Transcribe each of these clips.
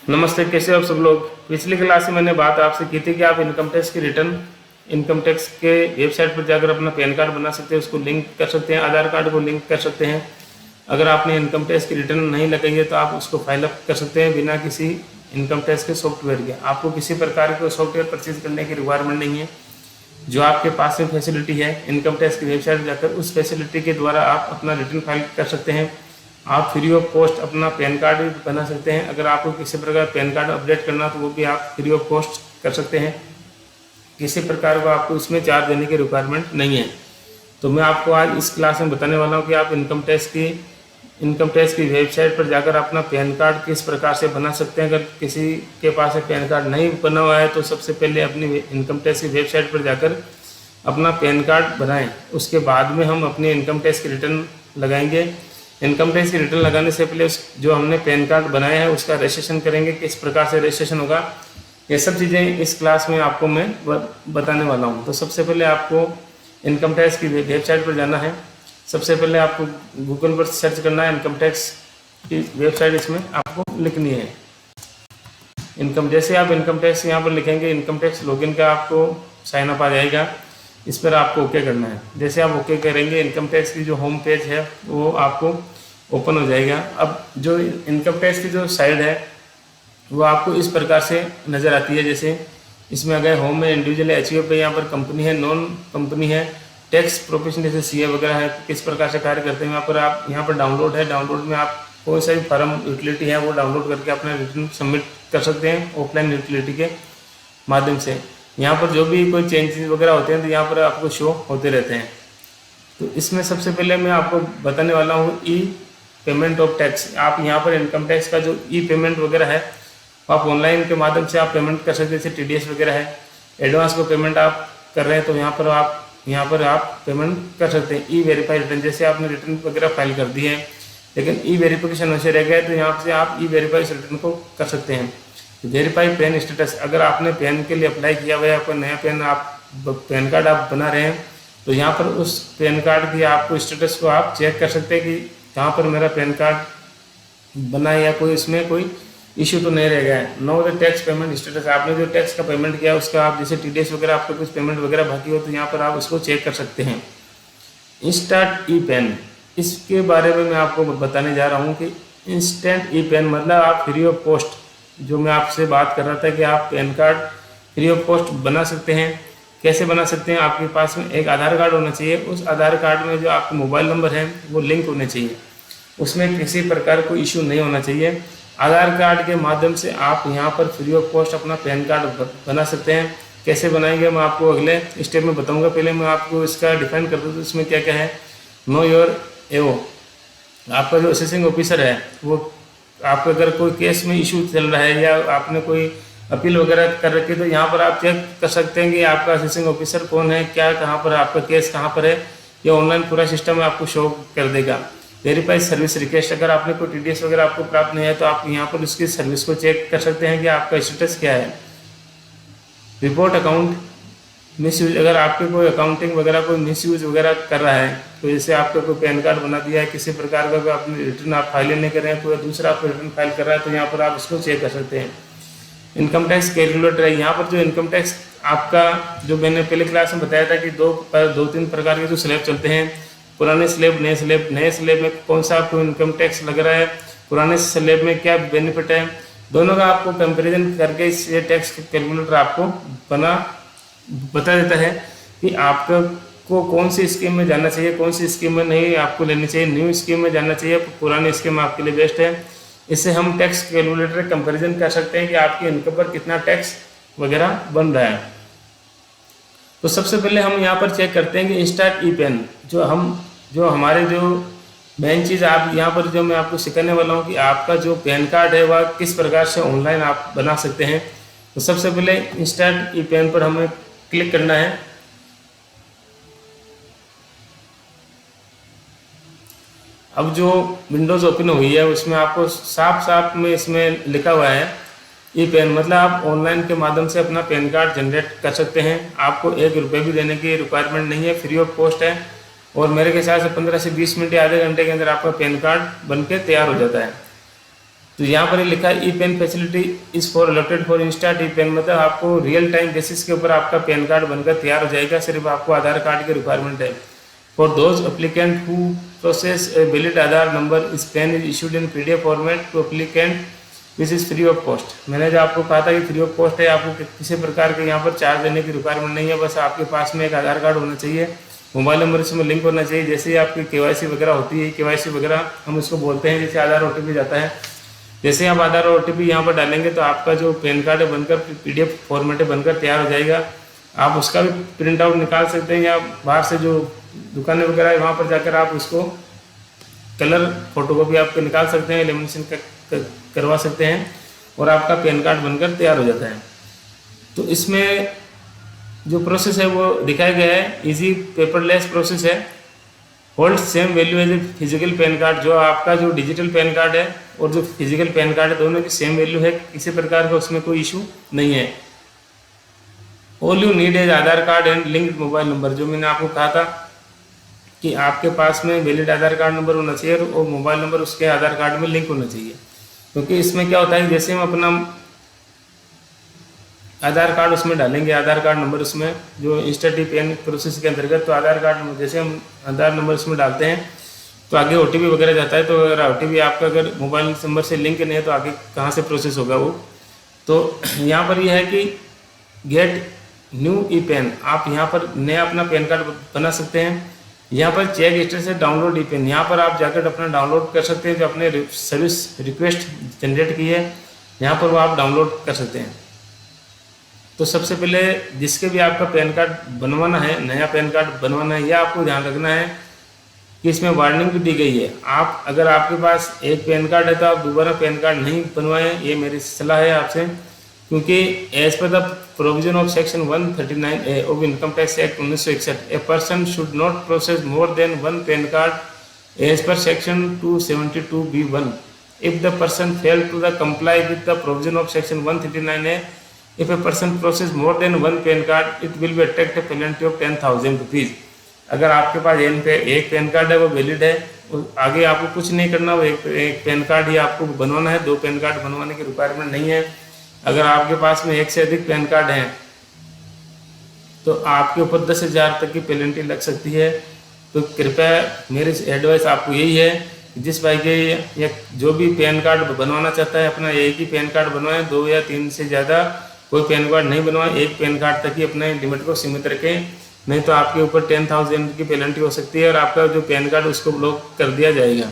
नमस्ते, कैसे हो आप सब लोग। पिछली क्लास में मैंने बात आपसे की थी कि आप इनकम टैक्स की रिटर्न इनकम टैक्स के वेबसाइट पर जाकर अपना पैन कार्ड बना सकते हैं, उसको लिंक कर सकते हैं, आधार कार्ड को लिंक कर सकते हैं। अगर आपने इनकम टैक्स की रिटर्न नहीं लगाई है तो आप उसको फाइल अप कर सकते हैं बिना किसी इनकम टैक्स के सॉफ्टवेयर के। आपको किसी प्रकार के सॉफ्टवेयर परचेज करने की रिक्वायरमेंट नहीं है। जो आपके पास में फैसिलिटी है इनकम टैक्स की वेबसाइट पर जाकर, उस फैसिलिटी के द्वारा आप अपना रिटर्न फाइल कर सकते हैं। आप फ्री ऑफ कॉस्ट अपना पैन कार्ड भी बना सकते हैं। अगर आपको किसी प्रकार पैन कार्ड अपडेट करना तो वो भी आप फ्री ऑफ कॉस्ट कर सकते हैं। किसी प्रकार को आपको इसमें चार्ज देने की रिक्वायरमेंट नहीं है। तो मैं आपको आज इस क्लास में बताने वाला हूँ कि आप इनकम टैक्स की वेबसाइट पर जाकर अपना पैन कार्ड किस प्रकार से बना सकते हैं। अगर किसी के पास पैन कार्ड नहीं बना हुआ है तो सबसे पहले अपनी इनकम टैक्स की वेबसाइट पर जाकर अपना पैन कार्ड बनाएं। उसके बाद में हम अपनी इनकम टैक्स की रिटर्न लगाएंगे। इनकम टैक्स की रिटर्न लगाने से पहले जो हमने पैन कार्ड बनाया है उसका रजिस्ट्रेशन करेंगे, किस प्रकार से रजिस्ट्रेशन होगा, ये सब चीज़ें इस क्लास में आपको मैं बताने वाला हूँ। तो सबसे पहले आपको इनकम टैक्स की वेबसाइट पर जाना है। सबसे पहले आपको गूगल पर सर्च करना है इनकम टैक्स की वेबसाइट, इसमें आपको लिखनी है जैसे आप इनकम टैक्स यहाँ पर लिखेंगे, इनकम टैक्स लॉगिन का आपको साइन अप आ जाएगा। इस पर आपको ओके करना है। जैसे आप ओके करेंगे इनकम टैक्स की जो होम पेज है वो आपको ओपन हो जाएगा। अब जो इनकम टैक्स की जो साइड है वो आपको इस प्रकार से नज़र आती है। जैसे इसमें अगर होम में इंडिविजुअल एचयूए पे यहाँ पर कंपनी है, नॉन कंपनी है, टैक्स प्रोफेशन जैसे सीए वगैरह है, किस प्रकार से कार्य करते हैं यहाँ पर डाउनलोड है। डाउनलोड में आप कोई सा भी फॉर्म यूटिलिटी है वो डाउनलोड करके अपना रिटर्न सबमिट कर सकते हैं ऑफलाइन यूटिलिटी के माध्यम से। यहाँ पर जो भी कोई चेंजेस वगैरह होते हैं तो यहाँ पर आपको शो होते रहते हैं। तो इसमें सबसे पहले मैं आपको बताने वाला हूँ ई पेमेंट ऑफ टैक्स। आप यहाँ पर इनकम टैक्स का जो ई पेमेंट वगैरह है आप ऑनलाइन के माध्यम से आप पेमेंट कर सकते हैं। जैसे टीडीएस वगैरह है, एडवांस को पेमेंट आप कर रहे हैं तो यहाँ पर आप पेमेंट कर सकते हैं। ई वेरीफाई रिटर्न, जैसे आपने रिटर्न वगैरह फाइल कर दी है लेकिन ई वेरिफिकेशन वैसे रह गया तो यहाँ से आप ई वेरीफाई रिटर्न को कर सकते हैं। वेरीफाई पैन स्टेटस, अगर आपने पैन के लिए अप्लाई किया हुआ है, आपका नया पैन कार्ड आप बना रहे हैं तो यहाँ पर उस पैन कार्ड की आपको स्टेटस को आप चेक कर सकते हैं कि कहाँ पर मेरा पैन कार्ड बना है या कोई इसमें कोई इश्यू तो नहीं रह गया है। Know the tax payment status, आपने जो टैक्स का पेमेंट किया उसका आप जैसे टीडीएस वगैरह आपका कुछ पेमेंट वगैरह बाकी हो तो यहाँ पर आप उसको चेक कर सकते हैं। इंस्टेंट ई पेन, इसके बारे में मैं आपको बताने जा रहा हूँ कि इंस्टेंट ई पेन मतलब आप फ्री ऑफ कॉस्ट, जो मैं आपसे बात कर रहा था कि आप pan card free of cost बना सकते हैं। कैसे बना सकते हैं? आपके पास में एक आधार कार्ड होना चाहिए। उस आधार कार्ड में जो आपका मोबाइल नंबर है वो लिंक होने चाहिए, उसमें किसी प्रकार कोई इशू नहीं होना चाहिए। आधार कार्ड के माध्यम से आप यहाँ पर फ्री ऑफ कॉस्ट अपना पैन कार्ड बना सकते हैं। कैसे बनाएंगे मैं आपको अगले स्टेप में बताऊँगा। पहले मैं आपको इसका डिफाइन कर दूँ तो इसमें क्या क्या है। नो योर एओ, आपका जो असेसिंग ऑफिसर है वो आपका अगर कोई केस में इशू चल रहा है या आपने कोई अपील वगैरह कर रखी है तो यहाँ पर आप चेक कर सकते हैं कि आपका असेसिंग ऑफिसर कौन है, क्या कहाँ पर आपका केस कहाँ पर है। ये ऑनलाइन पूरा सिस्टम आपको शो कर देगा। वेरीफाई सर्विस रिक्वेस्ट, अगर आपने कोई टीडीएस वगैरह आपको प्राप्त नहीं है तो आप यहाँ पर उसकी सर्विस को चेक कर सकते हैं कि आपका स्टेटस क्या है। रिपोर्ट अकाउंट मिसयूज, अगर आपके कोई अकाउंटिंग वगैरह कोई मिसयूज वगैरह कर रहा है तो जैसे आपका कोई पैन कार्ड बना दिया है, किसी प्रकार का अपने रिटर्न आप फाइल नहीं कर रहे हैं, कोई दूसरा आपको रिटर्न फाइल कर रहा है तो यहाँ पर आप इसको चेक कर सकते हैं। इनकम टैक्स कैलकुलेटर है, यहाँ पर जो इनकम टैक्स आपका जो मैंने पहले क्लास में बताया था कि दो तीन प्रकार के जो स्लैब चलते हैं, पुराने स्लैब, नए स्लैब। नए स्लैब में कौन सा आपको इनकम टैक्स लग रहा है, पुराने स्लैब में क्या बेनिफिट है, दोनों का आपको कंपेरिजन करके इस टैक्स कैलकुलेटर आपको बता देता है कि आपको कौन सी स्कीम में जाना चाहिए, कौन सी स्कीम में नहीं आपको लेनी चाहिए, न्यू स्कीम में जाना चाहिए, पुरानी स्कीम आपके लिए बेस्ट है। इससे हम टैक्स कैलकुलेटर कंपैरिजन कर सकते हैं कि आपकी इनकम पर कितना टैक्स वगैरह बन रहा है। तो सबसे पहले हम यहाँ पर चेक करते हैं कि इंस्टेंट ई पेन, जो हमारे जो मेन चीज़ आप यहाँ पर जो मैं आपको सिखाने वाला हूँ कि आपका जो पैन कार्ड है वह किस प्रकार से ऑनलाइन आप बना सकते हैं। तो सबसे पहले इंस्टेंट ई पेन पर हमें क्लिक करना है। अब जो विंडोज़ ओपन हुई है उसमें आपको साफ में इसमें लिखा हुआ है ई पेन, मतलब आप ऑनलाइन के माध्यम से अपना पैन कार्ड जनरेट कर सकते हैं। आपको 1 रुपये भी देने की रिक्वायरमेंट नहीं है, फ्री ऑफ कॉस्ट है। और मेरे के हिसाब से 15 से 20 मिनट या आधे घंटे के अंदर आपका पैन कार्ड बनके तैयार हो जाता है। तो यहाँ पर लिखा है e PAN facility is for allotted for instant e PAN, मतलब आपको रियल टाइम बेसिस के ऊपर आपका पैन कार्ड बनकर तैयार हो जाएगा, सिर्फ आपको आधार कार्ड की रिक्वायरमेंट है। For those applicant who process a valid Aadhaar number इस PAN is issued in PDF format to applicant which is free of cost. मैंने जो आपको कहा था कि फ्री ऑफ कॉस्ट है, आपको किसी प्रकार के यहाँ पर चार्ज देने की रिक्वायरमेंट नहीं है, बस आपके पास में एक आधार कार्ड होना चाहिए, मोबाइल नंबर इसमें लिंक होना चाहिए। जैसे ही आपकी KYC वगैरह होती है, KYC वगैरह हम इसको बोलते हैं, जैसे आधार OTP जाता है, जैसे आप आधार और OTP यहाँ पर डालेंगे तो आपका जो पैन कार्ड है बनकर PDF फॉर्मेट में बनकर तैयार हो जाएगा। आप उसका भी प्रिंट आउट निकाल सकते हैं, या बाहर से जो दुकानें वगैरह है वहाँ पर जाकर आप उसको कलर फोटोकॉपी आपको निकाल सकते हैं, लेमिनेशन करवा सकते हैं और आपका पैन कार्ड बनकर तैयार हो जाता है। तो इसमें जो प्रोसेस है वो दिखाया गया है, इजी पेपरलेस प्रोसेस है। Hold same value as a physical PAN card, जो आपका जो डिजिटल पैन कार्ड है और जो फिजिकल पैन कार्ड है दोनों की सेम वैल्यू है, किसी प्रकार का उसमें कोई इशू नहीं है। All you need as Aadhaar card and linked mobile number, जो मैंने आपको कहा था कि आपके पास में वैलिड आधार कार्ड नंबर होना चाहिए और मोबाइल नंबर उसके आधार कार्ड में लिंक होना चाहिए। क्योंकि इसमें क्या होता है, जैसे हम अपना आधार कार्ड उसमें डालेंगे, आधार कार्ड नंबर उसमें जो इंस्टेंट ई पेन प्रोसेस के अंतर्गत, तो आधार कार्ड जैसे हम आधार नंबर उसमें डालते हैं तो आगे OTP वगैरह जाता है। तो अगर OTP आपका अगर मोबाइल नंबर से लिंक नहीं है तो आगे कहाँ से प्रोसेस होगा वो। तो यहाँ पर यह है कि गेट न्यू ई पेन, आप यहाँ पर नया अपना पैन कार्ड बना सकते हैं। यहाँ पर चेक स्टेटस से डाउनलोड ई पेन, यहाँ पर आप जाकर अपना डाउनलोड कर सकते हैं, जो अपने सर्विस रिक्वेस्ट जनरेट की है यहाँ पर वो आप डाउनलोड कर सकते हैं। तो सबसे पहले जिसके भी आपका पैन कार्ड बनवाना है, नया पैन कार्ड बनवाना है, या आपको ध्यान रखना है कि इसमें वार्निंग भी दी गई है। आप अगर आपके पास एक पैन कार्ड है तो आप दोबारा पैन कार्ड नहीं बनवाएं, ये मेरी सलाह है आपसे। क्योंकि as per the provision of section 139A of income tax act 1961 a person should not process more than one PAN card as per section 272B1 if the person fail to the comply with the provision of section 139A। If a person process more than one PAN card, it will be attract a penalty of 10,000 rupees। अगर आपके पास एक pan card है वो valid है, आगे आपको कुछ नहीं करना, वो एक पैन कार्ड ही आपको बनवाना है, दो पैन कार्ड बनवाने की रिक्वायरमेंट नहीं है। अगर आपके पास में एक से अधिक पैन कार्ड हैं तो आपके ऊपर 10,000 तक की पेनल्टी लग सकती है। तो कृपया मेरी एडवाइस आपको यही है कि जिस भाई के या जो भी पैन कार्ड बनवाना चाहता है अपना एक ही पैन कार्ड बनवाएं, 2 या 3 से ज़्यादा कोई पैन कार्ड नहीं बनवाएं, एक पैन कार्ड तक ही अपने लिमिट को सीमित रखें, नहीं तो आपके ऊपर 10,000 की पेनल्टी हो सकती है और आपका जो पैन कार्ड उसको ब्लॉक कर दिया जाएगा।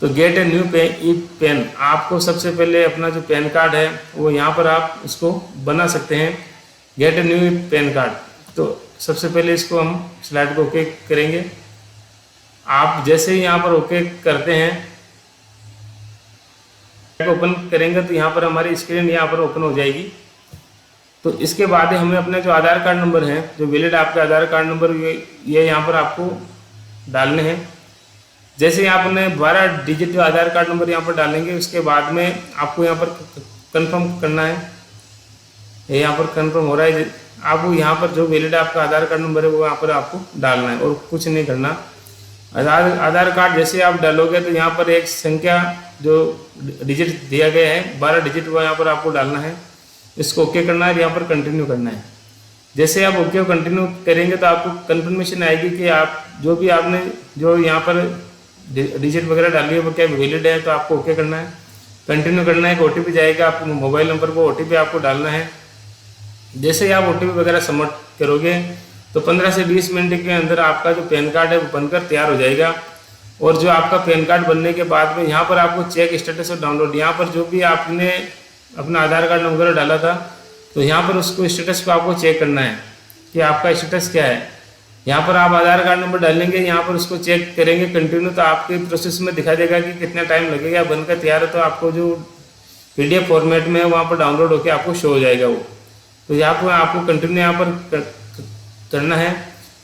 तो get a new e PAN, आपको सबसे पहले अपना जो पैन कार्ड है वो यहाँ पर आप उसको बना सकते हैं, gate a new pan card. तो सबसे पहले इसको हम स्लाइड को ओके करेंगे। आप जैसे ही यहाँ पर ओके करते हैं, ओपन करेंगे तो यहाँ पर हमारी स्क्रीन यहाँ पर ओपन हो जाएगी। तो इसके बाद हमें अपने जो आधार कार्ड नंबर हैं, जो वैलिड आपके आधार कार्ड नंबर ये यहाँ पर आपको डालने हैं। जैसे ही आपने 12 डिजिट जो आधार कार्ड नंबर यहाँ पर डालेंगे, उसके बाद में आपको यहाँ पर कंफर्म करना है। ये यहाँ पर कंफर्म हो रहा है, आपको यहाँ पर जो वैलिड आपका आधार कार्ड नंबर है वो यहाँ पर आपको डालना है और कुछ नहीं करना। आधार कार्ड जैसे आप डालोगे तो यहाँ पर एक संख्या जो डिजिट दिया गया है 12 डिजिट, वो यहाँ पर आपको डालना है। इसको ओके करना है, यहाँ पर कंटिन्यू करना है। जैसे आप ओके कंटिन्यू करेंगे तो आपको कंफर्मेशन आएगी कि आप जो भी आपने जो यहाँ पर डिजिट वगैरह डाली है वो क्या वैलिड है, तो आपको ओके करना है, कंटिन्यू करना है। OTP जाएगा आपको मोबाइल नंबर को, OTP आपको डालना है। जैसे ही आप OTP वगैरह सबमिट करोगे तो 15 से 20 मिनट के अंदर आपका जो पैन कार्ड है वो बनकर तैयार हो जाएगा। और जो आपका पैन कार्ड बनने के बाद में यहाँ पर आपको चेक स्टेटस और डाउनलोड, यहाँ पर जो भी आपने अपना आधार कार्ड नंबर डाला था तो यहाँ पर उसको स्टेटस को आपको चेक करना है कि आपका स्टेटस क्या है। यहाँ पर आप आधार कार्ड नंबर डालेंगे, यहाँ पर उसको चेक करेंगे कंटिन्यू, तो आपके प्रोसेस में दिखा देगा कि कितना टाइम लगेगा बनकर तैयार है। तो आपको जो PDF फॉर्मेट में है वहाँ पर डाउनलोड होकर आपको शो हो जाएगा वो। तो यहाँ पर आपको कंटिन्यू यहाँ पर करना है।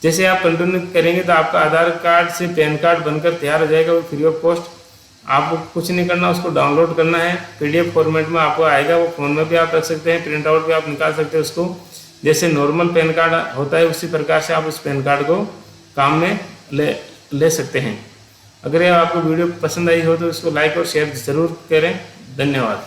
जैसे आप कंटिन्यू करेंगे तो आपका आधार कार्ड से पैन कार्ड बनकर तैयार हो जाएगा, वो फ्री ऑफ कॉस्ट। आपको कुछ नहीं करना, उसको डाउनलोड करना है। PDF फॉर्मेट में आपको आएगा, वो फ़ोन में भी आप रख सकते हैं, प्रिंट आउट भी आप निकाल सकते हैं उसको। जैसे नॉर्मल पैन कार्ड होता है उसी प्रकार से आप उस पैन कार्ड को काम में ले सकते हैं। अगर ये आपको वीडियो पसंद आई हो तो इसको लाइक और शेयर ज़रूर करें। धन्यवाद।